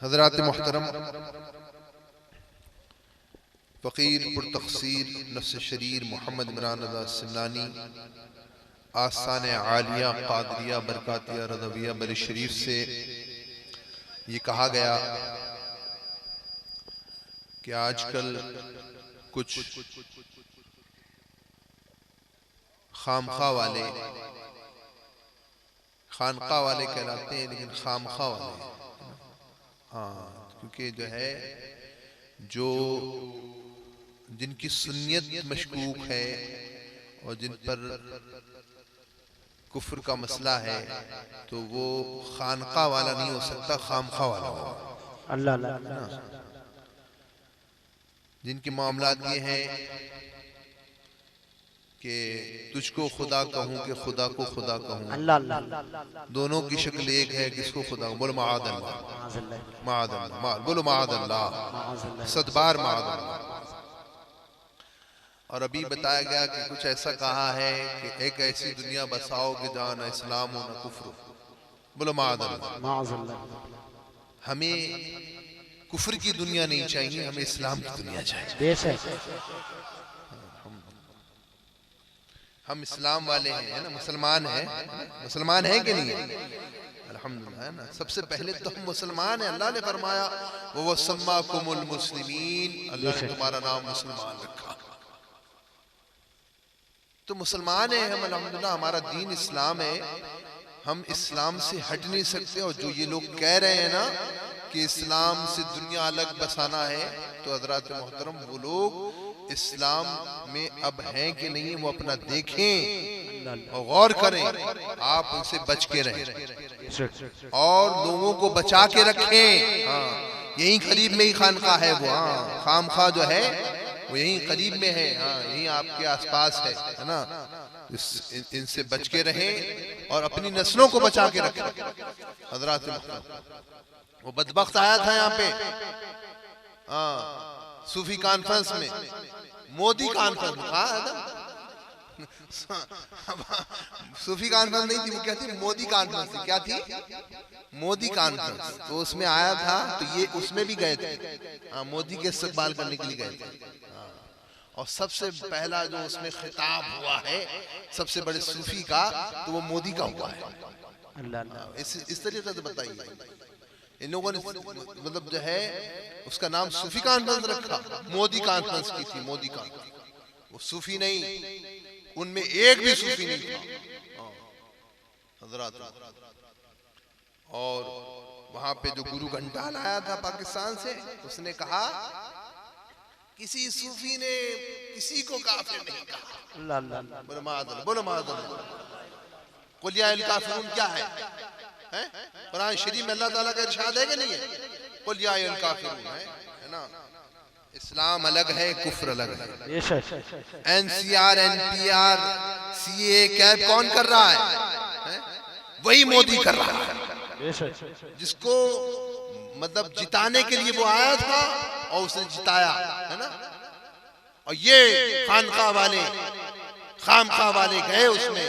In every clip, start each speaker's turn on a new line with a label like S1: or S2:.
S1: हज़रात मोहतरम फ़कीर पुरतक़सीर नफ्स शरीर मोहम्मद इमरान रज़ा सिमनानी आस्थान आलिया क़ादरिया बरकातिया रज़विया बरी शरीफ से ये कहा गया कि आजकल कुछ खामखा वाले खानका वाले कहलाते हैं, लेकिन खामखा वाले, हाँ, क्योंकि जो है जो जिनकी सुन्नियत मशकूक है और जिन पर कुफ्र का मसला है तो वो खानका वाला नहीं हो सकता, खामखा वाला हो।
S2: अल्लाह अल्लाह।
S1: जिनके मामलात ये हैं कि तुझको खुदा कहूँ कि खुदा को खुदा कहूँ,
S2: अल्लाह अल्लाह।
S1: दोनों की शक्ल एक है, किसको खुदा बोलो माअज़ल्लाह, माअज़ल्लाह, बोलो माअज़ल्लाह, सदबार माअज़ल्लाह। और अभी बताया गया कि कुछ ऐसा कहा है कि एक ऐसी दुनिया बसाओ कि जहाँ न इस्लाम हो न कुफ्र, बोलो माअज़ल्लाह। हमें कुफ्र की दुनिया नहीं चाहिए, हमें इस्लाम की दुनिया चाहिए। हम इस्लाम वाले हैं, है ना, मुसलमान हैं, मुसलमान हैं कि नहीं है? अल्हम्दुलिल्लाह, है ना। सबसे पहले तो हम मुसलमान हैं। अल्लाह ने फरमाया वो सम्माकुमुल मुस्लिमीन, अल्लाह ने तुम्हारा नाम मुसलमान रखा, तो मुसलमान हैं हम, अल्हम्दुलिल्लाह। हमारा दीन इस्लाम है, हम इस्लाम से हट नहीं सकते। और जो ये लोग कह रहे हैं ना कि इस्लाम से दुनिया अलग बसाना है, तो हज़रात मोहतरम वो लोग इस्लाम में अब हैं कि नहीं, वो अपना देखें और गौर करें। आप उनसे बच के रहें और लोगों को बचा के रखें। हाँ, यही करीब में ही खानका है वो, हाँ, खामखा जो है वो यही करीब में है, हाँ, यही आपके आसपास है ना। इनसे बच के रहें और अपनी नस्लों को बचा के रखें। हज़रात वो बदबख्त आया था यहाँ पे, हाँ, सूफी कॉन्फ्रेंस में, मोदी कॉन्फ्रेंस में, कहा है ना, सूफी कॉन्फ्रेंस नहीं थी वो, क्या थी, मोदी कॉन्फ्रेंस थी। क्या थी? मोदी कॉन्फ्रेंस। तो उसमें आया था, तो ये उसमें भी गए थे, हाँ, मोदी के इस्तकबाल करने के लिए गए थे। और सबसे पहला जो उसमें खिताब हुआ है सबसे बड़े सूफी का, तो वो मोदी का हुआ है। इस तरीके से बताइए, इन लोगों ने मतलब जो है उसका नाम सूफी कॉन्फ्रेंस रखा, मोदी कॉन्फ्रेंस की थी, मोदी कॉन्फ्रेंस। वो सूफी नहीं, उनमें एक भी सूफी नहीं था हज़रात। और वहां पे जो गुरु घंटाल आया था पाकिस्तान से, उसने कहा किसी सूफी ने किसी को काफिर नहीं कहा। बोलो माअज़ल्लाह, बोलो माअज़ल्लाह। कुल या अल काफिरून क्या है? कुरान शरीफ में अल्लाह ताला का इरशाद है कि नहीं है? कुल या अल काफिरून है ना। इस्लाम अलग है, कुफ्र अलग है। एनसीआर, एनपीआर, सीए, कैब कौन कर रहा है? वही मोदी कर रहा है, जिसको मतलब जिताने के लिए वो आया था और उसने जिताया, है ना। और ये खानका वाले, खामखा वाले गए उसमें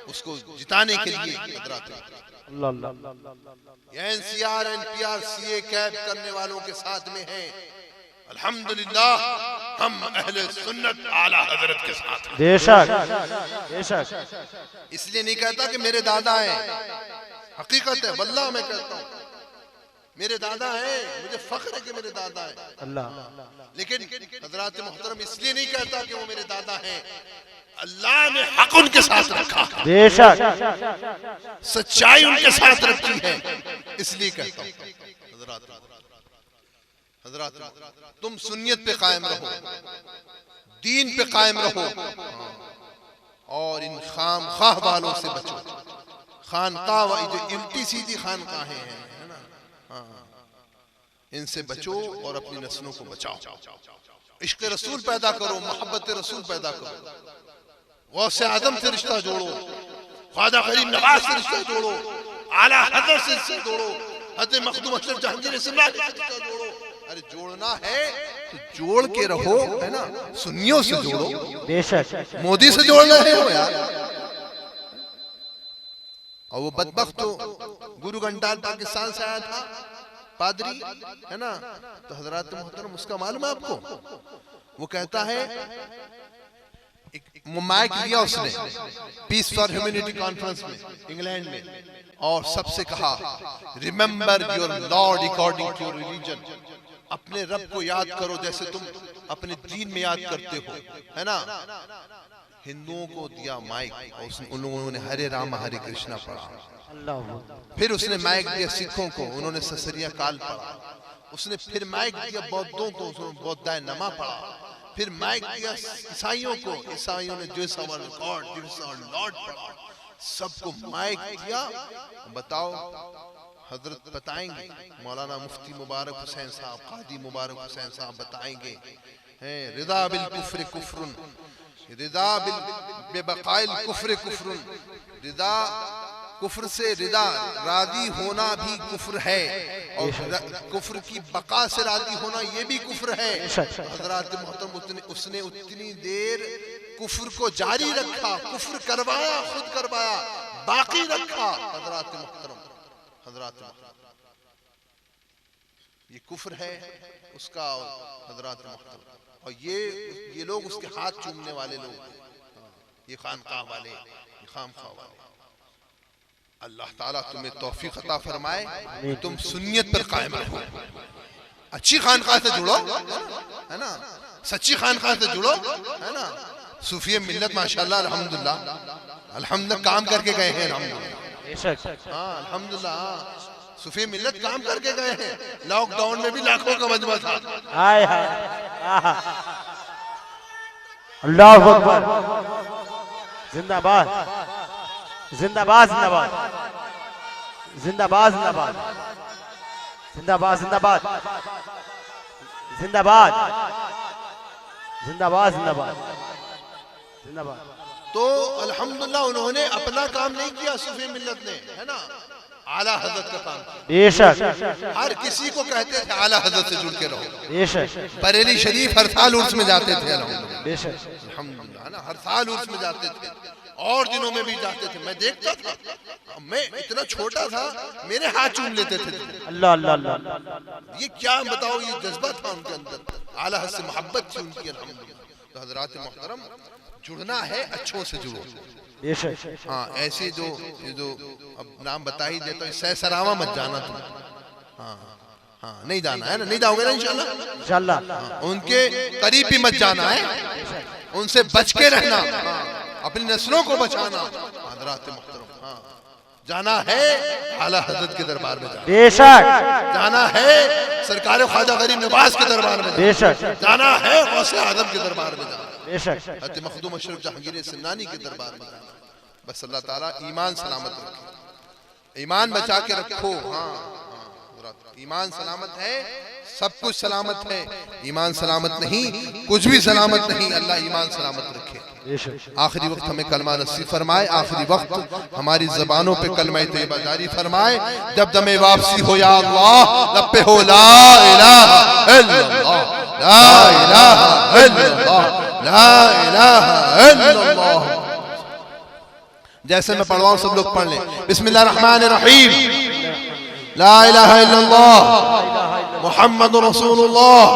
S1: उसको जिताने के लिए। एनसीआर, एनपीआर, सीए, कैब करने वालों के साथ में है। अल्हम्दुलिल्लाह, हम अहले सुन्नत आला हजरत के साथ हैं। बेशक। इसलिए नहीं कहता कि मेरे दादा हैं, हकीकत है, वल्लाह मैं कहता हूँ मेरे दादा हैं, मुझे फख्र है कि मेरे दादा हैं, अल्लाह। लेकिन हज़रात मोहतरम इसलिए नहीं कहता कि वो मेरे दादा हैं, अल्लाह ने हक उनके साथ रखा, बेशक, सच्चाई उनके साथ रखी है, इसलिए कहता हूँ। हज़रात तुम सुन्नियत पे कायम रहो, दीन पे कायम रहो और इन खामखाह वालों से बचो। खानका जो उल्टी सीधी खानकाहें हैं, इनसे बचो और अपनी नस्लों को बचाओ। इश्क रसूल पैदा करो, मोहब्बत रसूल पैदा करो, गौसे आजम से रिश्ता जोड़ो, ख्वाजा गरीब नवाज से रिश्ता जोड़ो, आला हज़रत से रिश्ता जोड़ो, हज़रत मखदूम अशरफ जहांगीर से रिश्ता जोड़ो। अरे जोड़ना है तो जोड़ के रहो, है ना, सुन्नियों से जोड़ो, बेशक। मोदी से जोड़ रहे हो यार। और वो बदबख्त तो गुरु घंटाल पाकिस्तान से आया था, पादरी है ना, तो हजरत मोहतरम उसका मालूम है आपको, वो कहता है माइक लिया उसने पीस फॉर ह्यूमैनिटी कॉन्फ्रेंस में इंग्लैंड में, और सबसे कहा remember your lord according to your religion, अपने रब को याद करो जैसे तुम अपने दीन में याद करते हो, है ना। हिंदुओं को दिया माइक और उन लोगों ने हरे राम हरे कृष्णा पढ़ा। फिर उसने माइक दिया सिखों को, उन्होंने ससरिया काल पढ़ा। उसने फिर माइक दिया बौद्धों को, उन्होंने बौद्धाय नमा पढ़ा। फिर माइक दिया ईसाइयों को, ईसाइयों ने जो लॉर्ड पढ़ा। सबको माइक दिया। बताओ हजरत बताएंगे, मौलाना मुफ्ती मुबारक हुसैन साहब, कादी मुबारक हुसैन साहब बताएंगे, हैं रिदा बिल कुफ्र कुफ्रुन, रिदा बिल बेबकाइल कुफ्र कुफ्रुन, रिदा कुफ्र से रिदा राजी होना भी कुफ्र है, और कुफ्र की बका से राजी होना ये भी कुफ्र है। हजरत मोहतरम उसने उतनी देर कुफ्र को जारी रखा, कुफ्र करवाया, खुद करवाया, बाकी रखा। हजरत मोहतरम ये कुफ्र है उसका, हजरत मोहतरम, और ये लोग उसके हाथ चूमने वाले लोग, ये खानकाह वाले, ये खामखा वाले। अल्लाह ताला तुम्हें तौफीक अता फरमाए कि तुम सुन्नियत पर कायम रहो, अच्छी खानकाह से जुड़ो, है ना, सच्ची खानकाह से जुड़ो, है ना। सूफी मिल्लत माशाल्लाह अल्हम्दुलिल्लाह अल्हम्दुलिल्लाह काम करके गए हैं, अल्हम्दुलिल्लाह, हाँ अल्हम्दुलिल्लाह सूफी मिल्लत काम करके गए हैं। लॉकडाउन में भी लाखों का मजमा था।
S2: हाय हाय अल्लाहु अकबर, जिंदाबाद जिंदाबाद जिंदाबाद जिंदाबाद जिंदाबाद जिंदाबाद जिंदाबाद जिंदाबाद जिंदाबाद जिंदाबाद जिंदाबाद।
S1: तो अल्हम्दुलिल्लाह उन्होंने अपना काम नहीं किया, सूफी मिल्लत ने, है ना, आला हजरत का काम किया।
S2: बेशक
S1: हर किसी को कहते थे आला हजरत से जुड़ के रहो।
S2: बेशक
S1: बरेली शरीफ हर साल उर्स में जाते थे,
S2: बेशक
S1: अल्हम्दुलिल्लाह ना, हर साल उर्स में जाते थे, और दिनों में भी जाते थे। मैं देखता था, मैं इतना छोटा था, मेरे हाथ चूम लेते थे।
S2: अल्लाह अल्लाह अल्लाह, ये
S1: क्या बताओ, ये जज्बा था उनके अंदर, आला हजरत से मोहब्बत थी उनकी। अल्हम्दुलिल्लाह। तो हजरत मोहतरम जुड़ना है, अच्छों से जुड़ो। हाँ ऐसे जो अब नाम बता ही देता हूँ, सैसरावा मत जाना तुम, हाँ हाँ नहीं जाना है ना, नहीं जाओगे ना इंशाल्लाह
S2: इंशाल्लाह।
S1: उनके करीब भी मत जाना है, उनसे बच के रहना, अपनी नस्लों को बचाना। हजरत मोहतरम, हाँ जाना है आला हजरत के दरबार में,
S2: बेशक
S1: जाना है सरकार ख्वाजा गरीब नवाज के दरबार में, बेशक जाना है गौसे आजम के दरबार में,
S2: बेशक
S1: हज़रत मखदूम अशरफ जहांगीर सिन्नानी के दरबार में। बस अल्लाह ताला ईमान सलामत रखे, ईमान बचा के रखो। हाँ ईमान सलामत है, सब कुछ सलामत है। ईमान सलामत नहीं, कुछ भी सलामत नहीं। अल्लाह ईमान सलामत रखे। आखिरी वक्त हमें कलमा नसीब फरमाए, आखिरी वक्त हमारी जबानों पे कलमा तैयबा जारी फरमाए। जब दमे वापसी हो या अल्लाह, लब पे हो ला इलाहा इल्लल्लाह, ला इलाहा इल्लल्लाह, ला इलाहा इल्लल्लाह। जैसे मैं पढ़वाऊं सब लोग पढ़ लें। बिस्मिल्लाहिर्रहमानिर्रहीम, ला इलाहा इल्लल्लाह मुहम्मदुर रसूलुल्लाह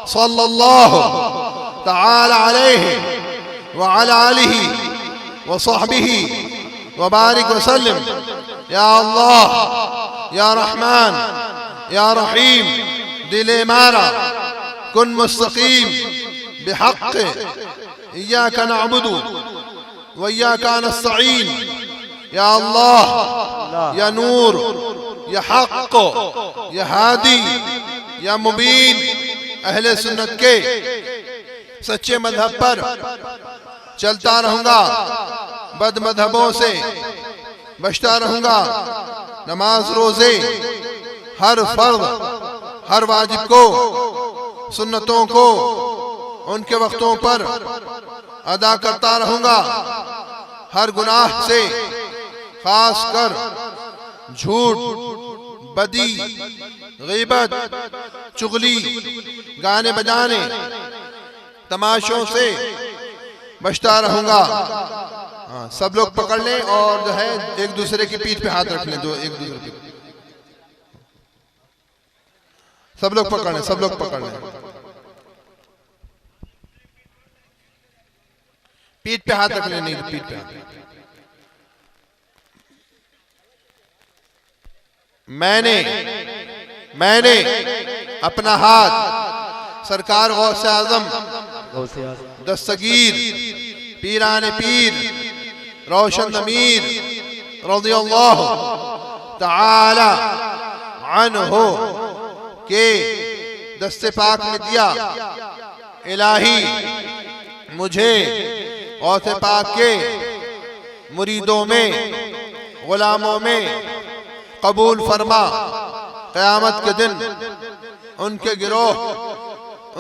S1: सल्लल्लाहु तआला अलैहि व अला आलिहि व सहबिहि व बारिक वसल्लम। या अल्लाह या रहमान या रहीम, दिले मारा कुन मुस्तकीम बिहक़ इय्याका नअबुदु व इय्याका नस्तईन। या अल्लाह या नूर या हक़ या हादी या मुबीन, अहले सुन्नत के सच्चे मजहब पर चलता रहूंगा, बद मजहबों से बचता रहूंगा। नमाज रोजे हर फर्ज हर वाजिब को, सुन्नतों को उनके वक्तों पर अदा करता रहूंगा। हर गुनाह से, खास कर झूठ, बदी, गीबत, चुगली, गाने बजाने, तमाशों से बचता रहूंगा। हाँ सब लोग पकड़ लें और जो है एक दूसरे की पीठ पे हाथ रख लें, जो एक दूसरे पे। सब लोग पकड़ लें, सब लोग पकड़ लें। पीठ पे हाथ रख लें, नहीं पीठ पे हाथ। मैंने अपना हाथ सरकार गौसे आजम दस्तगीर पीरान पीर रोशन अमीर रज़ियल्लाहु ताला अन्हु के दस्ते पाक में दिया। इलाही मुझे गौसे पाक के मुरीदों में, गुलामों में कबूल फरमा। क़यामत के दिन उनके गिरोह,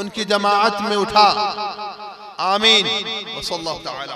S1: उनकी जमाअत में उठा। आमीन। वसल्लल्लाहु तआला